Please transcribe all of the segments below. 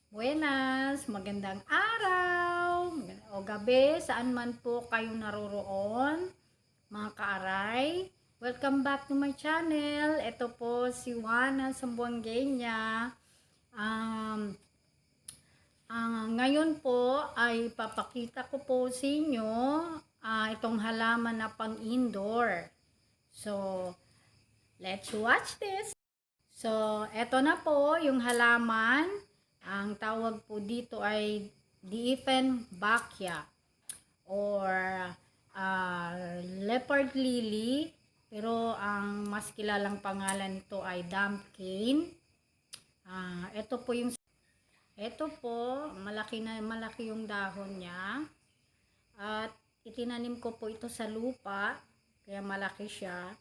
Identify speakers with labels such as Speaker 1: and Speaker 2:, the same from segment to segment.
Speaker 1: Buenas, magandang araw o gabi, saan man po kayo naroroon, mga kaaray. Welcome back to my channel. Ito po si Juana Sambuangueña. Ngayon po ay papakita ko po sa inyo itong halaman na pang-indoor. So, let's watch this. So, eto na po yung halaman. Ang tawag po dito ay Dieffenbachia or leopard lily, pero ang mas kilalang pangalan nito ay damp cane. Ito po, malaki yung dahon niya at itinanim ko po ito sa lupa kaya malaki siya.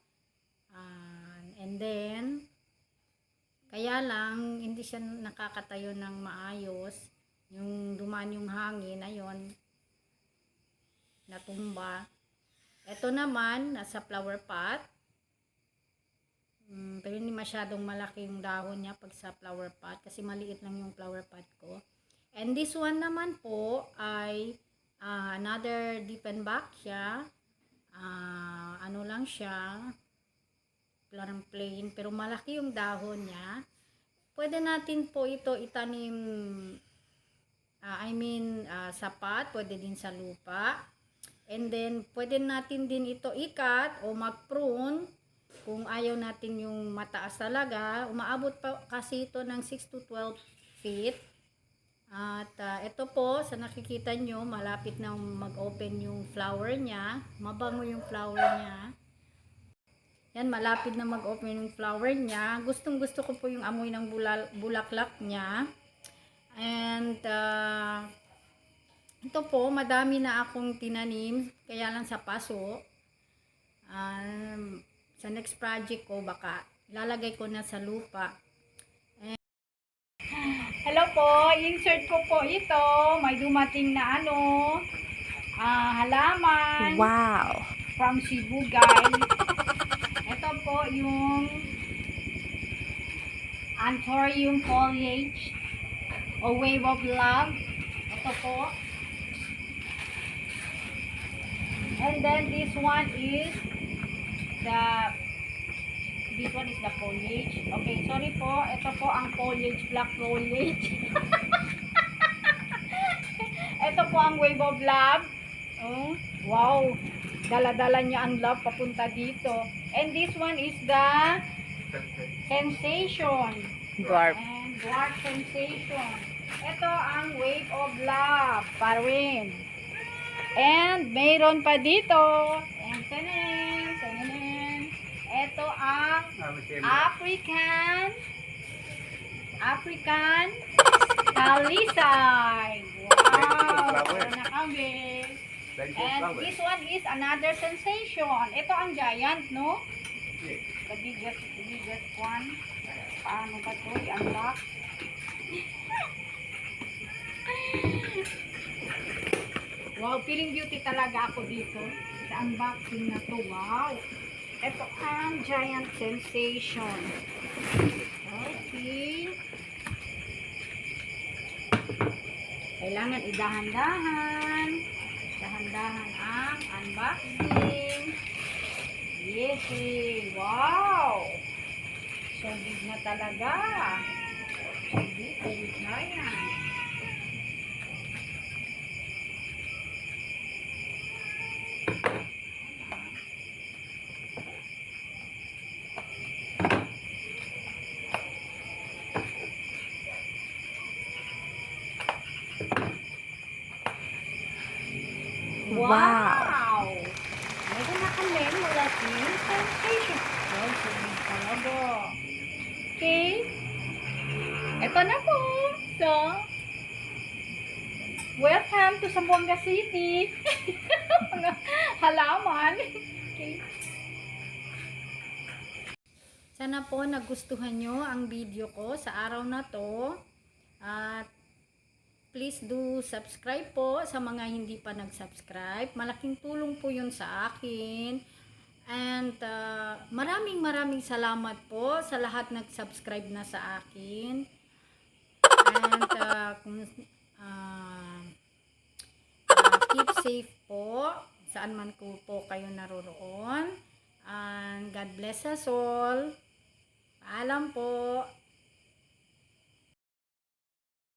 Speaker 1: And then kaya lang, hindi siya nakakatayo ng maayos. Yung dumaan yung hangin, ayun, natumba. Ito naman, nasa flower pot. Pero hindi masyadong malaki yung dahon niya pag sa flower pot. Kasi maliit lang yung flower pot ko. And this one naman po ay another Dieffenbachia. Ano lang siya, parang plain, pero malaki yung dahon niya. Pwede natin po ito itanim, sa pot, pwede din sa lupa. And then, pwede natin din ito ikat o mag-prune kung ayaw natin yung mataas talaga. Umaabot pa kasi ito ng 6 to 12 feet. At ito po, sa nakikita nyo, malapit na mag-open yung flower niya. Mabango yung flower niya. Yan, malapit na mag-open yung flower niya. Gustong gusto ko po yung amoy ng bulaklak niya. And ito po, madami na akong tinanim, kaya lang sa paso. Sa next project ko, baka lalagay ko na sa lupa. And hello po, insert ko po ito. May dumating na halaman.
Speaker 2: Wow!
Speaker 1: From Cebu, guys. Ito po yung Anthurium foliage o wave of love. Ito po. And then this one is the foliage. Okay, sorry po. Ito po ang foliage, black foliage. Ito po ang wave of love. Oh, wow. Dala-dala niya ang love papunta dito. And this one is the sensation.
Speaker 2: Dwarf.
Speaker 1: And dwarf sensation. Ito ang wave of love pa rin. And mayroon pa dito. And tenen. Ito ang African Talisay. Wow! Ito na kami. And this one is another sensation. Ito ang giant, no? The biggest one. Paano ba ito? I-unlock. Wow, feeling beauty talaga ako dito. Sa unboxing na to. Wow! Ito ang giant sensation. Okay. Kailangan idahan-dahan. Dahan-dahan ang unboxing. Yes, wow! So big na talaga. So big na yan. Wow! Meron na kami malaking sensation. Wow, so big talaga. Okay. Ito na po. So, welcome to Zamboanga City. Mga halaman. Okay. Sana po nagustuhan nyo ang video ko sa araw na to. At please do subscribe po sa mga hindi pa nag-subscribe. Malaking tulong po yun sa akin. And maraming salamat po sa lahat nag-subscribe na sa akin. And kung keep safe po saan man po kayo naroroon, and God bless us all. Paalam po.